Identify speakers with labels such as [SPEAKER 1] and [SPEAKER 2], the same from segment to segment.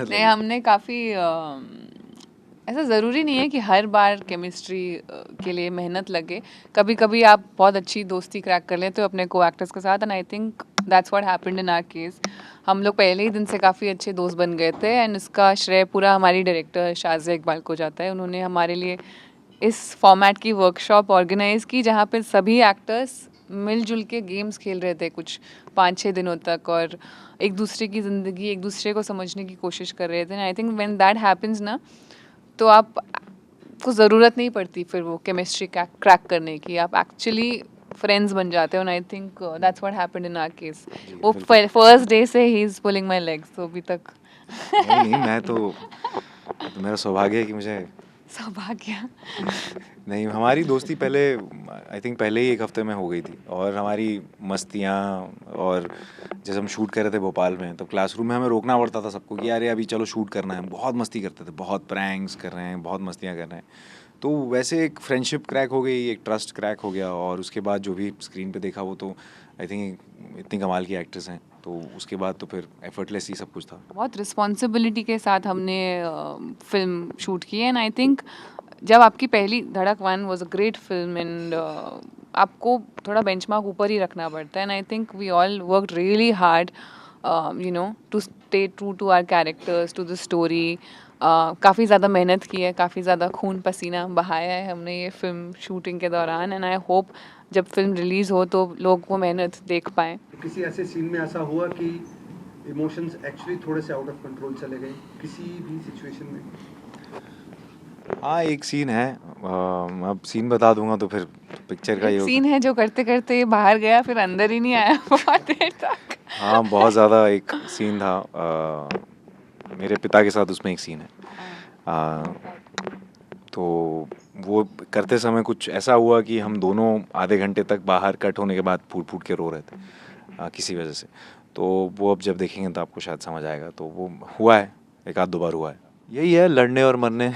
[SPEAKER 1] मेहनत
[SPEAKER 2] नहीं,
[SPEAKER 1] लगी?
[SPEAKER 2] हमने काफ़ी ऐसा ज़रूरी नहीं है कि हर बार केमिस्ट्री के लिए मेहनत लगे। कभी कभी आप बहुत अच्छी दोस्ती क्रैक कर लेते हो अपने को एक्टर्स के साथ, and I think that's what happened in our case. हम लोग पहले ही दिन से काफ़ी अच्छे दोस्त बन गए थे, एंड इसका श्रेय पूरा हमारी डायरेक्टर शाज़िया इकबाल को जाता है। उन्होंने हमारे लिए इस फॉर्मेट की वर्कशॉप ऑर्गेनाइज़ की जहाँ पे सभी एक्टर्स मिलजुल के गेम्स खेल रहे थे कुछ 5-6 दिनों तक, और एक दूसरे की ज़िंदगी, एक दूसरे को समझने की कोशिश कर रहे थे। I think when that happens ना, तो आप को ज़रूरत नहीं पड़ती फिर वो केमिस्ट्री क्रैक करने की, आप एक्चुअली फ्रेंड्स बन जाते हो। And I think that's what happened in our case.
[SPEAKER 1] जी,
[SPEAKER 2] वो
[SPEAKER 1] बिल्कुल।
[SPEAKER 2] फर्स्ट डे से ही इज़ पुलिंग माय लेग्स, तो अभी तक
[SPEAKER 1] नहीं, नहीं, मैं तो ये तो मेरा सौभाग्य है कि मुझे
[SPEAKER 2] सौभाग्य।
[SPEAKER 1] नहीं, हमारी दोस्ती पहले आई थिंक पहले ही 1 हफ्ते में हो गई थी, और हमारी मस्तियाँ, और जैसे हम शूट कर रहे थे भोपाल में, तो क्लासरूम में हमें रोकना पड़ता था सबको कि अरे अभी चलो शूट करना है। हम बहुत मस्ती करते थे, बहुत प्रैंक्स कर रहे हैं, बहुत मस्तियाँ कर रहे हैं। तो वैसे एक फ्रेंडशिप क्रैक हो गई, एक ट्रस्ट क्रैक हो गया, और उसके बाद जो भी स्क्रीन पे देखा वो तो आई थिंक इतनी कमाल की एक्ट्रेस हैं, तो उसके बाद तो फिर एफर्टलेस ही सब कुछ था।
[SPEAKER 2] बहुत रिस्पॉन्सिबिलिटी के साथ हमने फिल्म शूट की है, एंड आई थिंक जब आपकी पहली Dhadak 1 was a great film, and आपको थोड़ा बेंचमार्क ऊपर ही रखना पड़ता है। And I think we all worked really hard, you know, to stay true to our characters, to the story. काफ़ी ज़्यादा मेहनत की है, काफ़ी ज़्यादा खून पसीना बहाया है हमने ये फिल्म शूटिंग के दौरान, एंड आई होप जब फिल्म रिलीज़ हो तो लोग वो मेहनत देख पाएँ।
[SPEAKER 3] किसी ऐसे सीन में ऐसा हुआ कि इमोशंस एक्चुअली थोड़े से आउट ऑफ कंट्रोल चले गए किसी भी सिचुएशन में?
[SPEAKER 1] हाँ, एक सीन है, अब सीन बता दूंगा तो फिर पिक्चर का ये
[SPEAKER 2] एक
[SPEAKER 1] होगा।
[SPEAKER 2] सीन है जो करते करते बाहर गया, फिर अंदर ही नहीं आया बहुत देर तक।
[SPEAKER 1] हाँ, बहुत ज़्यादा एक सीन था, मेरे पिता के साथ उसमें एक सीन है। तो वो करते समय कुछ ऐसा हुआ कि हम दोनों आधे घंटे तक बाहर कट होने के बाद फूट फूट के रो रहे थे, किसी वजह से। तो वो अब जब देखेंगे तो आपको शायद समझ आएगा। तो वो हुआ है, एक आध दो बार हुआ है। यही है, लड़ने और मरने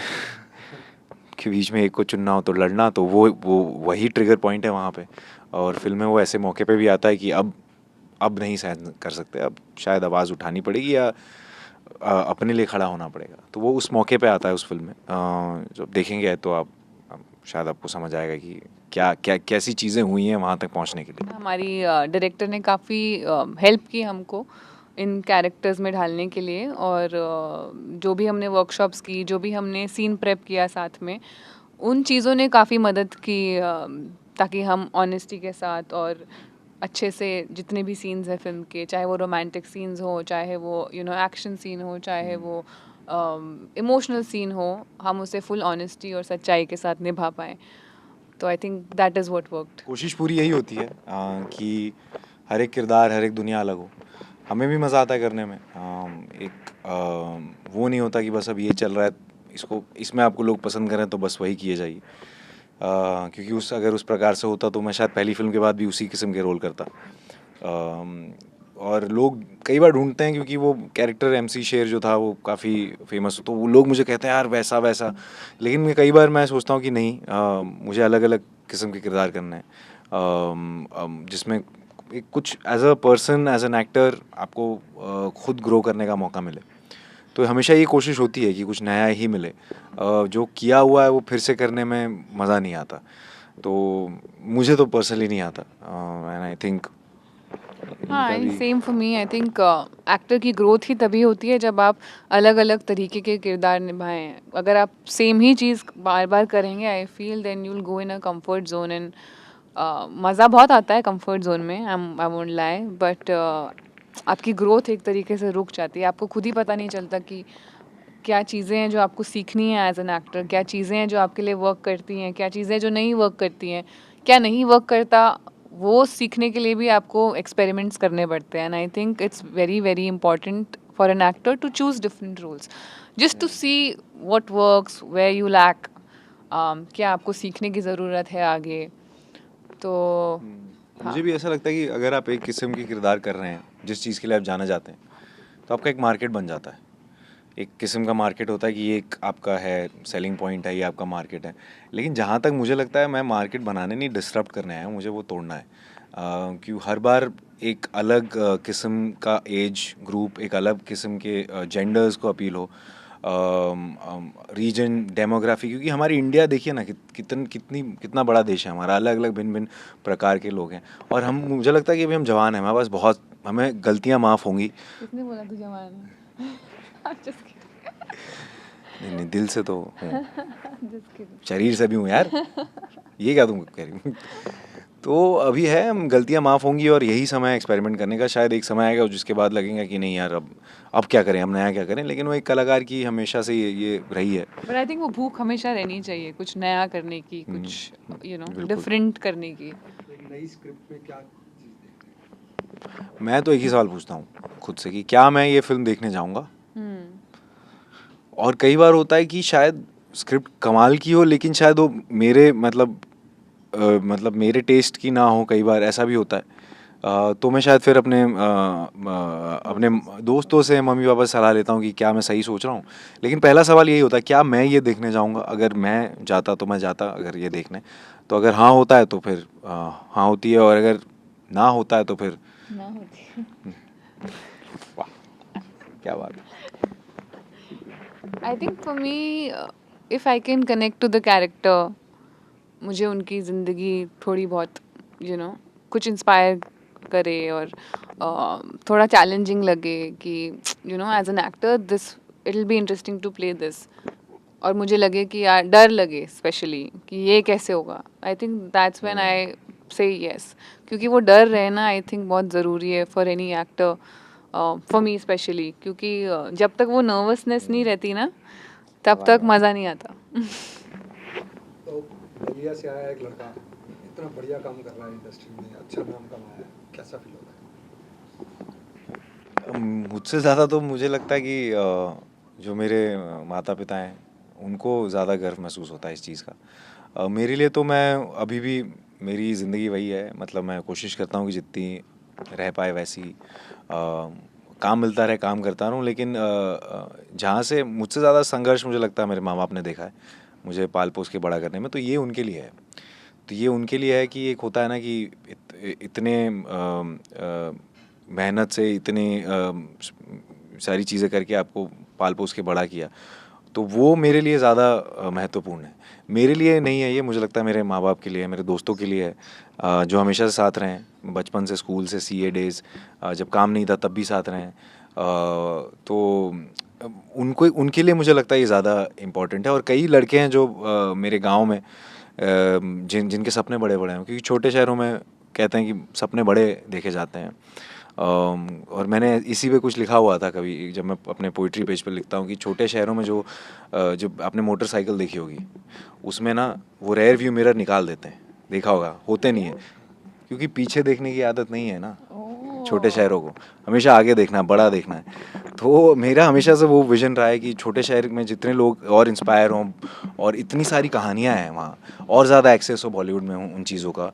[SPEAKER 1] के बीच में एक को चुनना हो तो लड़ना, तो वो वही ट्रिगर पॉइंट है वहाँ पे। और फिल्म में वो ऐसे मौके पे भी आता है कि अब नहीं सहन कर सकते, अब शायद आवाज़ उठानी पड़ेगी, या अपने लिए खड़ा होना पड़ेगा। तो वो उस मौके पे आता है उस फिल्म में। जब देखेंगे तो आप शायद आपको समझ आएगा कि क्या क्या कैसी चीज़ें हुई हैं वहाँ तक पहुँचने के लिए।
[SPEAKER 2] हमारी डायरेक्टर ने काफ़ी हेल्प की हमको इन कैरेक्टर्स में ढालने के लिए, और जो भी हमने वर्कशॉप्स की, जो भी हमने सीन प्रेप किया साथ में, उन चीज़ों ने काफ़ी मदद की, ताकि हम ऑनेस्टी के साथ और अच्छे से जितने भी सीन्स हैं फिल्म के, चाहे वो रोमांटिक सीन्स हो, चाहे वो एक्शन सीन हो, चाहे वो इमोशनल सीन हो, हम उसे फुल ऑनेस्टी और सच्चाई के साथ निभा पाएँ। तो I think that is what worked.
[SPEAKER 1] कोशिश पूरी यही होती है कि हर एक किरदार, हर एक दुनिया अलग हो। हमें भी मज़ा आता है करने में। एक वो नहीं होता कि बस अब ये चल रहा है, इसको इसमें आपको लोग पसंद करें तो बस वही किए जाइए। क्योंकि अगर उस प्रकार से होता तो मैं शायद पहली फिल्म के बाद भी उसी किस्म के रोल करता। और लोग कई बार ढूंढते हैं, क्योंकि वो कैरेक्टर MC शेर जो था वो काफ़ी फेमस, तो वो लोग मुझे कहते हैं यार वैसा वैसा। लेकिन कई बार मैं सोचता हूँ कि नहीं, मुझे अलग अलग किस्म के किरदार करना है, जिसमें एक कुछ as a person, as an actor आपको खुद ग्रो करने का मौका मिले। तो हमेशा ये कोशिश होती है कि कुछ नया ही मिले। जो किया हुआ है वो फिर से करने में मज़ा नहीं आता, तो मुझे तो पर्सनली नहीं आता। एंड आई थिंक इनका
[SPEAKER 2] हाँ,
[SPEAKER 1] भी।
[SPEAKER 2] Same for me. I think actor की ग्रोथ ही तभी होती है जब आप अलग अलग तरीके के किरदार निभाएं। अगर आप सेम ही चीज़ बार बार करेंगे, I feel then you will go in a comfort zone, and मज़ा बहुत आता है कंफर्ट जोन में, आई वोंट लाई, बट आपकी ग्रोथ एक तरीके से रुक जाती है। आपको खुद ही पता नहीं चलता कि क्या चीज़ें हैं जो आपको सीखनी है एज एन एक्टर, क्या चीज़ें हैं जो आपके लिए वर्क करती हैं, क्या चीज़ें जो नहीं वर्क करती हैं, क्या नहीं वर्क करता, वो सीखने के लिए भी आपको एक्सपेरिमेंट्स करने पड़ते हैं। And I think it's very very important for an actor to choose different roles just to see what works, where you lack, क्या आपको सीखने की ज़रूरत है आगे। तो हाँ,
[SPEAKER 1] मुझे भी ऐसा लगता है कि अगर आप एक किस्म की किरदार कर रहे हैं, जिस चीज़ के लिए आप जाना जाते हैं, तो आपका एक मार्केट बन जाता है। एक किस्म का मार्केट होता है कि ये एक आपका है सेलिंग पॉइंट है, ये आपका मार्केट है। लेकिन जहाँ तक मुझे लगता है, मैं मार्केट बनाने नहीं, डिसरप्ट करने आया हूँ, मुझे वो तोड़ना है। क्यों हर बार एक अलग किस्म का एज ग्रुप, एक अलग किस्म के जेंडर्स को अपील हो, रीजन, डेमोग्राफी, क्योंकि हमारी इंडिया देखिए ना कितना बड़ा देश है हमारा, अलग अलग भिन्न भिन्न प्रकार के लोग हैं, और हम, मुझे लगता है कि अभी हम जवान हैं, हमारे पास बहुत, हमें गलतियां माफ़ होंगी।
[SPEAKER 2] किसने बोला तू जवान है? Just kidding.
[SPEAKER 1] नहीं नहीं, दिल से तो हूँ,
[SPEAKER 2] Just kidding.
[SPEAKER 1] शरीर से भी हूँ यार, ये क्या तुम कह रही हो? तो अभी है, हम गलतियां माफ़ होंगी, और यही समय है एक्सपेरिमेंट करने का। शायद एक समय आएगा जिसके बाद लगेगा कि नहीं यार, अब क्या करें, अब नया क्या करें, लेकिन वो एक कलाकार की हमेशा से ये रही है।
[SPEAKER 2] But I think वो भूख हमेशा रहनी चाहिए, कुछ नया करने की, कुछ
[SPEAKER 1] बिल्कुल।
[SPEAKER 2] डिफरेंट करने की।
[SPEAKER 3] एक नई स्क्रिप्ट में क्या चीज़ देखते हैं?
[SPEAKER 1] मैं तो एक ही सवाल पूछता हूँ खुद से कि क्या मैं ये फिल्म देखने जाऊँगा? और कई बार होता है कि शायद स्क्रिप्ट कमाल की हो, लेकिन शायद वो मेरे मतलब मेरे टेस्ट की ना हो, कई बार ऐसा भी होता है। तो मैं शायद फिर अपने दोस्तों से, मम्मी पापा से सलाह लेता हूँ कि क्या मैं सही सोच रहा हूँ। लेकिन पहला सवाल यही होता है, क्या मैं ये देखने जाऊँगा? अगर मैं जाता तो मैं जाता, अगर ये देखने, तो अगर हाँ होता है तो फिर हाँ होती है, और अगर ना होता है तो फिर
[SPEAKER 2] ना होती है।
[SPEAKER 1] वाह, क्या बात है।
[SPEAKER 2] I think for me, if I can connect to the character, मुझे उनकी ज़िंदगी थोड़ी बहुत कुछ इंस्पायर करे, और थोड़ा चैलेंजिंग लगे कि as an actor this it will be interesting to play this, और मुझे लगे कि यार डर लगे स्पेशली कि ये कैसे होगा, आई थिंक दैट्स व्हेन आई से यस, क्योंकि वो डर रहना आई थिंक बहुत ज़रूरी है for any actor, for me specially, क्योंकि जब तक वो नर्वसनेस नहीं रहती ना, तब तक मज़ा नहीं आता।
[SPEAKER 3] तो बलिया से आया एक लड़का, इतना बढ़िया काम कर रहा है इंडस्ट्री में, अच्छा नाम कमाया है, कैसा फील होता है?
[SPEAKER 1] मुझसे ज़्यादा तो मुझे लगता है कि जो मेरे माता पिता हैं उनको ज़्यादा गर्व महसूस होता है इस चीज़ का। मेरे लिए तो मैं अभी भी, मेरी ज़िंदगी वही है, मतलब मैं कोशिश करता हूँ कि जितनी रह पाए वैसी, काम मिलता रहे काम करता रहूँ, लेकिन जहाँ से मुझसे ज़्यादा संघर्ष मुझे लगता है मेरे माँ बाप ने देखा है मुझे पाल पोस के बड़ा करने में, तो ये उनके लिए है। तो ये उनके लिए है कि एक होता है ना कि इतने मेहनत से इतनी सारी चीज़ें करके आपको पाल पोस के बड़ा किया, तो वो मेरे लिए ज़्यादा महत्वपूर्ण है। मेरे लिए नहीं है ये, मुझे लगता है मेरे माँ बाप के लिए है, मेरे दोस्तों के लिए है, जो हमेशा से साथ रहे हैं, बचपन से, स्कूल से, सीए डेज़, जब काम नहीं था तब भी साथ रहे हैं। तो उनको, उनके लिए मुझे लगता है ये ज़्यादा इम्पोर्टेंट है। और कई लड़के हैं जो मेरे गाँव में जिनके सपने बड़े बड़े हैं, क्योंकि छोटे शहरों में कहते हैं कि सपने बड़े देखे जाते हैं। और मैंने इसी पे कुछ लिखा हुआ था कभी, जब मैं अपने पोइट्री पेज पे लिखता हूँ कि छोटे शहरों में जो आपने मोटरसाइकिल देखी होगी, उसमें ना वो रेयर व्यू मिरर निकाल देते हैं, देखा होगा, होते नहीं है, क्योंकि पीछे देखने की आदत नहीं है ना छोटे शहरों को, हमेशा आगे देखना है, बड़ा देखना है। तो मेरा हमेशा से वो विज़न रहा है कि छोटे शहर में जितने लोग और इंस्पायर हों, और इतनी सारी कहानियाँ हैं वहाँ, और ज़्यादा एक्सेस हो बॉलीवुड में उन चीज़ों का,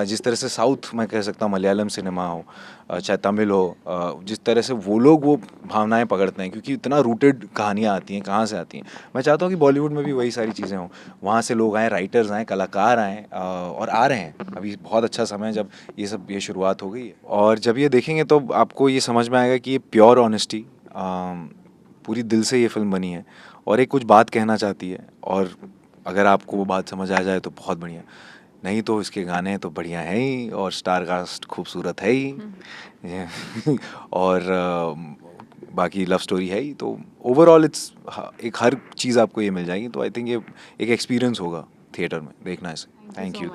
[SPEAKER 1] जिस तरह से साउथ मैं कह सकता हूँ मलयालम सिनेमा हो, चाहे तमिल हो, जिस तरह से वो लोग वो भावनाएं पकड़ते हैं, क्योंकि इतना रूटेड कहानियाँ आती हैं, कहाँ से आती हैं। मैं चाहता हूँ कि बॉलीवुड में भी वही सारी चीज़ें हों, वहाँ से लोग आएँ, राइटर्स आएँ, कलाकार आएँ, और आ रहे हैं। अभी बहुत अच्छा समय है जब ये शुरुआत हो गई है, और जब ये देखेंगे तो आपको ये समझ में आएगा कि ये प्योर ऑनेस्टी, पूरी दिल से ये फिल्म बनी है, और एक कुछ बात कहना चाहती है, और अगर आपको वो बात समझ आ जाए तो बहुत बढ़िया, नहीं तो इसके गाने तो बढ़िया हैं ही, और स्टार कास्ट खूबसूरत है ही और बाकी लव स्टोरी है ही, तो ओवरऑल इट्स एक हर चीज़ आपको ये मिल जाएगी। तो आई थिंक ये एक एक्सपीरियंस होगा थिएटर में देखना इसे। Thank you.